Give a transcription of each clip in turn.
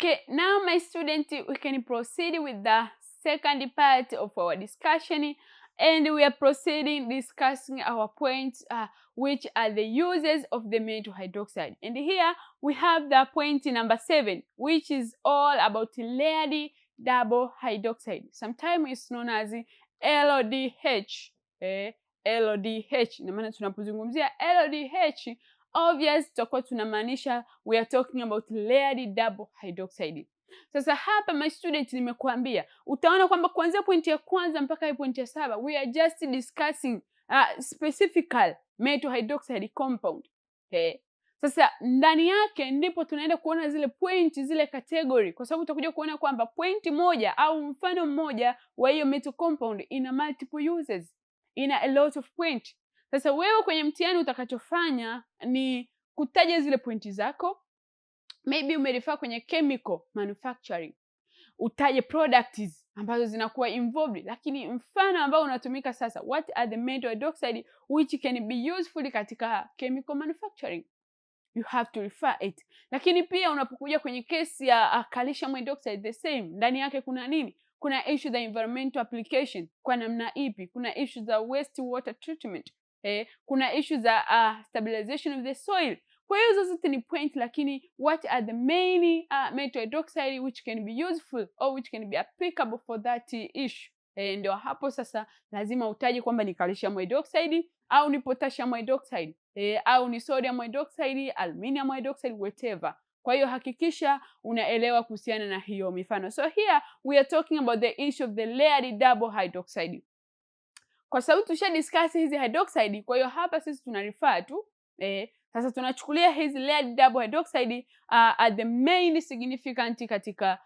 Okay, now my student, we can proceed with the second part of our discussion, and we are proceeding discussing our points, which are the uses of the methyl hydroxide. And here we have the point number 7, which is all about layered double hydroxide. Sometimes it's known as LDH. LDH. Na maana tunapozungumzia LDH, obvious tutakuwa tunamaanisha we are talking about layered double hydroxide. Sasa hapa my student, nimekuambia utaona kwamba kuanzia pointi ya kwanza mpaka pointi ya 7 we are just discussing specific methyl hydroxide compound. Sasa ndani yake ndipo tunaenda kuona zile pointi, zile category, kwa sababu utakuja kuona kwamba pointi moja au mfano mmoja wa hiyo methyl compound ina multiple uses, ina a lot of point. Sasa wewe kwenye mtihani utakachofanya ni kutaja zile pointi zako. Maybe umerefaa kwenye chemical manufacturing, utaje products ambazo zinakuwa involved, lakini mfano ambao unatumika sasa, what are the methyl hydroxide which can be useful katika chemical manufacturing, you have to refer it. Lakini pia unapokuja kwenye kesi ya calcium hydroxide, the same, ndani yake kuna nini? Kuna issue za environmental application kwa namna ipi, kuna issue za waste water treatment, kuna issue za stabilization of the soil. Kwa hiyo hizo zote ni point, lakini what are the main methyl hydroxide which can be useful or which can be applicable for that issue. Ndio hapo sasa lazima utaje kwamba ni calcium hydroxide au ni potassium hydroxide, au ni sodium hydroxide, aluminium hydroxide, whatever. Kwa hiyo hakikisha unaelewa kuhusiana na hiyo mifano. So here we are talking about the issue of the layered double hydroxide. Kwa sababu tusha discuss hizi hydroxide, kwa hiyo hapa sisi tuna refer tu. Sasa tunachukulia hizi layered double hydroxide are the main significant katika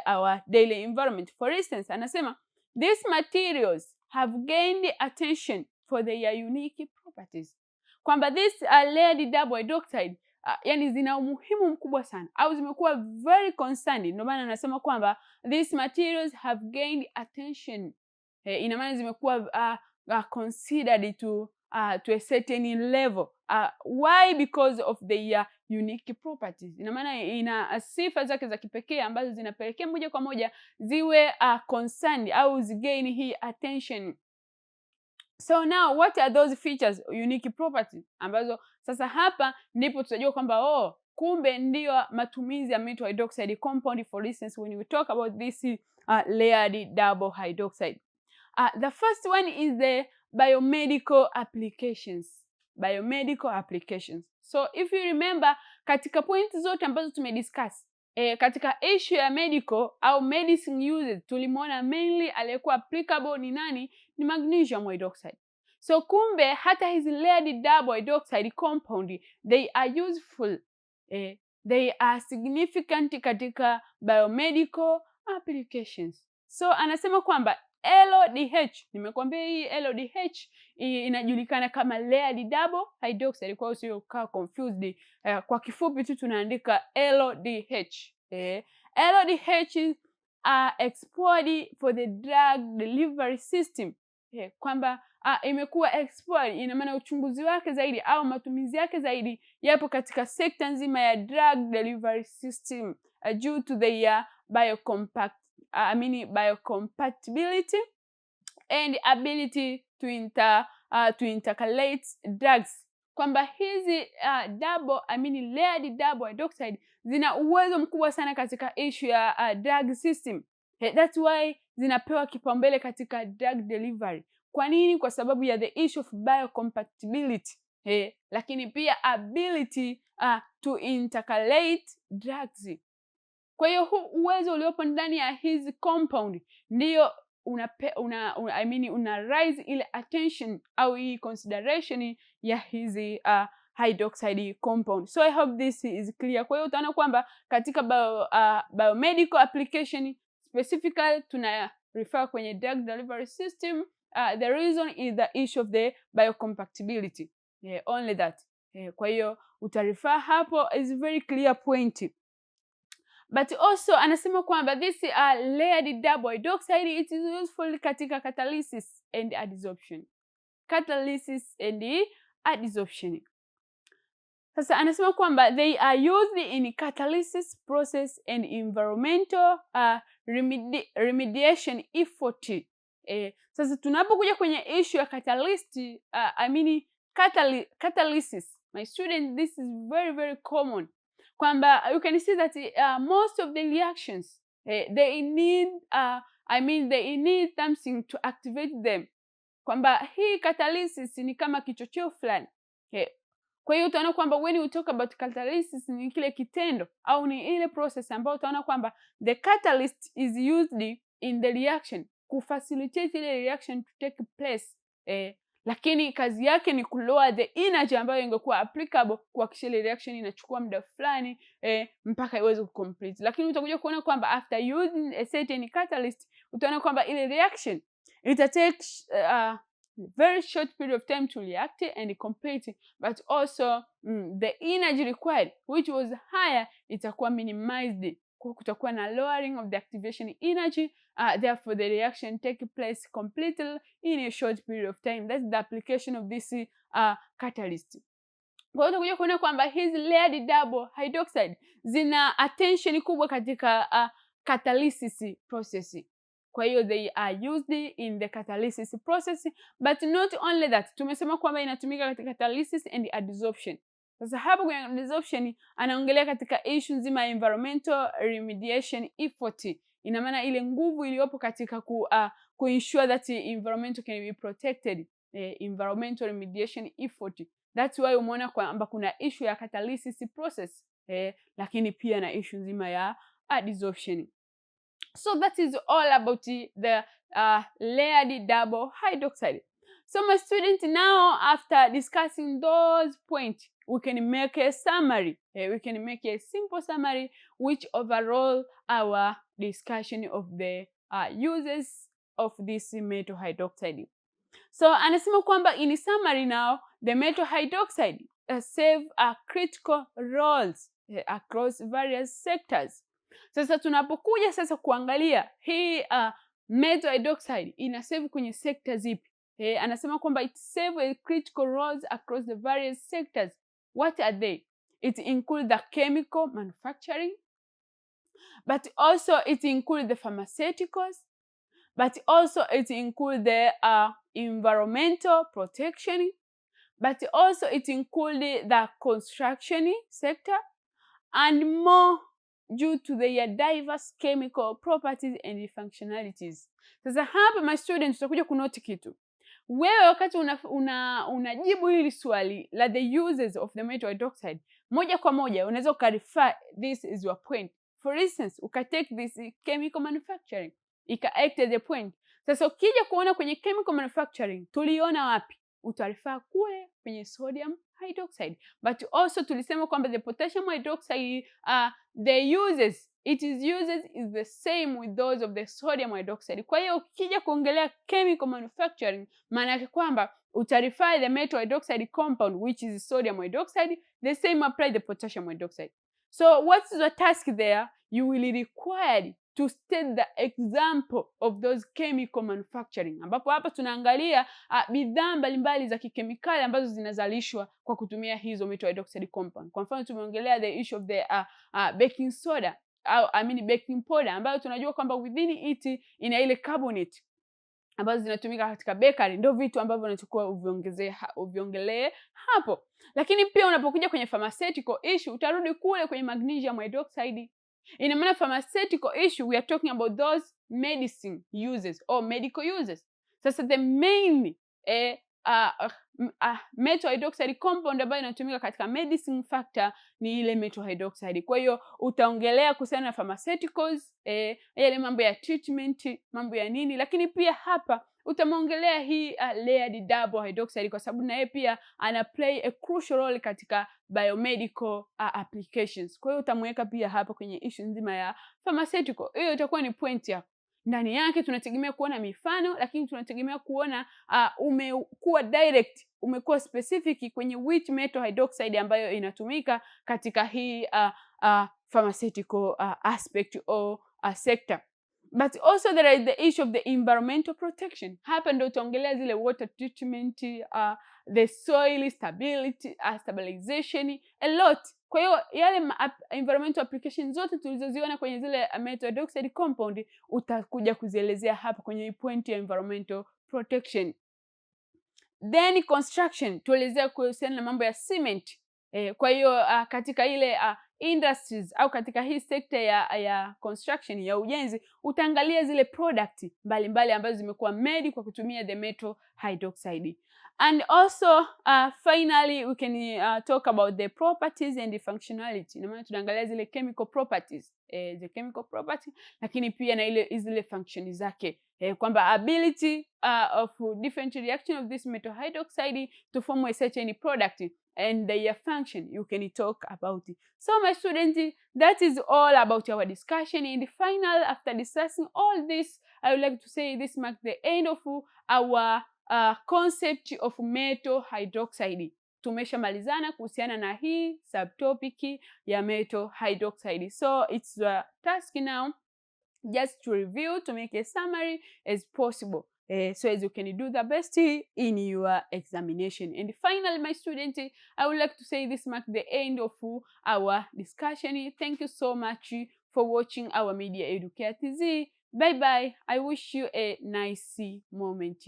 our daily environment. For instance, anasema these materials have gained attention for their unique properties. Kwamba this layered double hydroxide yani zina umuhimu mkubwa sana au zimekuwa very concerned. Ndio maana anasema kwamba these materials have gained attention. Ina maana zimekuwa considered to a certain level. Why? Because of their unique properties. Ina maana ina sifa zake za kipekee ambazo zinapelekea moja kwa moja ziwe concerned au zigain hii attention. So now what are those features, unique properties, ambazo sasa hapa ndipo tutajua kwamba kumbe ndio matumizi ya methyl hydroxide compound. For instance, when we talk about this layered double hydroxide, the first one is the biomedical applications. Biomedical applications. So if you remember, katika points zote ambazo tumediscuss, katika issue ya medical au medicine uses, tulimuona mainly aliyekuwa applicable ni nani? Ni magnesium hydroxide. So kumbe hata hizi layered double hydroxide compound, they are useful, they are significant katika biomedical applications. So anasema kwamba LDH, nimekuambia hii LDH inajulikana kama layered double hydroxide, kwa hiyo usiwe confused. Kwa kifupi tu tunaandika LDH. LDH explored for the drug delivery system. Kwamba imekuwa explored, ina maana uchunguzi wake zaidi au matumizi yake zaidi yapo katika sekta nzima ya drug delivery system, due to their biocompatibility and ability to intercalate drugs. Kwamba hizi layered double hydroxide zina uwezo mkubwa sana katika issue ya drug system. That's why zinapewa kipaumbele katika drug delivery. Kwa nini? Kwa sababu ya the issue of biocompatibility, lakini pia ability to intercalate drugs. Kwa hiyo huu uwezo uliopo ndani ya hizi compound ndio una raise ile attention au hii consideration ya hizi hydroxide compound. So I hope this is clear. Kwa hiyo utaona kwamba katika biomedical application specifically tuna refer kwenye drug delivery system. The reason is the issue of the biocompatibility, only that. Kwa hiyo utarefer hapo, is very clear point. But also anasema kwamba this layered double hydroxide, it is useful katika catalysis and adsorption. Catalysis and adsorption. Sasa anasema kwamba they are used in catalysis process and environmental remediation effort. Sasa tunapokuja kwenye issue ya catalyst, catalysis, my student, this is very very common, kwamba you can see that most of the reactions they need something to activate them, kwamba hii catalysis ni kama kichocheo fulani. Kwa hiyo utaona kwamba when we talk about catalysis ni kile kitendo au ni ile process ambayo utaona kwamba the catalyst is used in the reaction kufacilitate ile reaction to take place, lakini kazi yake ni kulower the energy ambayo ingekuwa applicable kuhakikisha ile reaction inachukua muda fulani mpaka iweze kucomplete. Lakini utakuja kuona kwamba after using a certain catalyst utaona kwamba ile reaction ita take very short period of time to react and complete, but also the energy required which was higher itakuwa minimized, kwa kutakuwa na lowering of the activation energy, therefore the reaction take place completely in a short period of time. That's the application of this catalyst. Kwa hiyo utakuja kuona kwamba hizi layered double hydroxide zina attention kubwa katika catalysis process. Kwa hiyo they are used in the catalysis process, but not only that, tumesema kwamba inatumika katika catalysis and adsorption. Sasa hapo kwenye adsorption anaongelea katika issue nzima ya environmental remediation effort. Ina maana ile nguvu iliyopo katika ku ensure that environment can be protected, environmental remediation effort. That's why umeona kwamba kuna issue ya catalysis process, lakini pia na issue nzima ya adsorption. So that is all about the layered double hydroxide. So my student, now after discussing those points, we can make a summary. We can make a simple summary which overall our discussion of the uses of this metal hydroxide. So anasema kwamba in summary now, the metal hydroxide serve critical roles across various sectors. Sasa tunapokuja sasa kuangalia hii metal hydroxide ina serve kwenye sector zipi? Anasema kwamba it serve a critical roles across the various sectors. What are they? It include the chemical manufacturing, but also it include the pharmaceuticals, but also it include the environmental protection, but also it include the construction sector, and more due to their diverse chemical properties and functionalities. Sasa hapa my students tutakuja kunoti kitu. Wewe wakati unajibu hili swali la the uses of the metal hydroxide, moja kwa moja unaweza ukareffer this is your point. For instance, ukatake this chemical manufacturing ika-act as a point. Sasa ukija kuona kwenye chemical manufacturing tuliona wapi? Utarefaa kule kwenye sodium hydroxide. But also tulisema kwamba the potassium hydroxide the uses is the same with those of the sodium hydroxide. Kwa hiyo ukija kuongelea chemical manufacturing, maana yake kwamba utarefaa the metal hydroxide compound which is sodium hydroxide, the same apply the potassium hydroxide. So what's the task there? You will require to state the example of those chemical manufacturing, ambapo hapa tunaangalia bidhaa mbalimbali za kikemikali ambazo zinazalishwa kwa kutumia hizo metal hydroxide compound. Kwa mfano tumeongelea the issue of the baking soda au baking powder, ambayo tunajua kwamba within it ina ile carbonate ambazo zinatumika katika bakery. Ndio vitu ambavyo unachukua uviongelee hapo. Lakini pia unapokuja kwenye pharmaceutical issue utarudi kule kwenye magnesium hydroxide. Ina maana pharmaceutical issue we are talking about those medicine uses or medical uses. Sasa the main metal hydroxide compound ambayo inatumika katika medicine factor ni ile metal hydroxide. Kwa hiyo utaongelea kuhusiana na pharmaceuticals, yale mambo ya treatment, mambo ya nini, lakini pia hapa utamongelea hii layered double hydroxide kwa sababu na yeye pia ana play a crucial role katika biomedical applications. Kwa hiyo utamweka pia hapa kwenye issue nzima ya pharmaceutical. Hiyo itakuwa ni point yako. Ndani yake tunategemea kuona mifano, lakini tunategemea kuona umekuwa direct, umekuwa specific kwenye which metal hydroxide ambayo inatumika katika hii pharmaceutical aspect or sector. But also there is the issue of the environmental protection. Hapa ndo utaongelea zile water treatment, the soil stability, stabilization, a lot. Kwa hiyo yale environmental application zote tulizoziona kwenye zile metal hydroxide compound utakuja kuzielezea hapa kwenye point ya environmental protection. Then construction, tuelezea kuhusiana na mambo ya cement. Kwa hiyo katika ile industries au katika hii sekta ya construction ya ujenzi utaangalia zile product mbalimbali ambazo zimekuwa made kwa kutumia the metal hydroxide. And also finally we can talk about the properties and the functionality. Na maana tunaangalia zile chemical properties, the chemical property, lakini pia na zile function zake, kwamba ability of different reaction of this metal hydroxide to form a certain product and their function you can talk about it. So my students, that is all about our discussion. In the final, after discussing all this, I would like to say this marks the end of our concept of metal hydroxide. Tumeshamalizana kuhusiana na hii subtopic ya metal hydroxide. So it's the task now just to review, to make a summary as possible, so as you can do the best in your examination. And finally, my student, I would like to say this marks the end of our discussion. Thank you so much for watching our Media Educare TZ. Bye bye. I wish you a nice moment.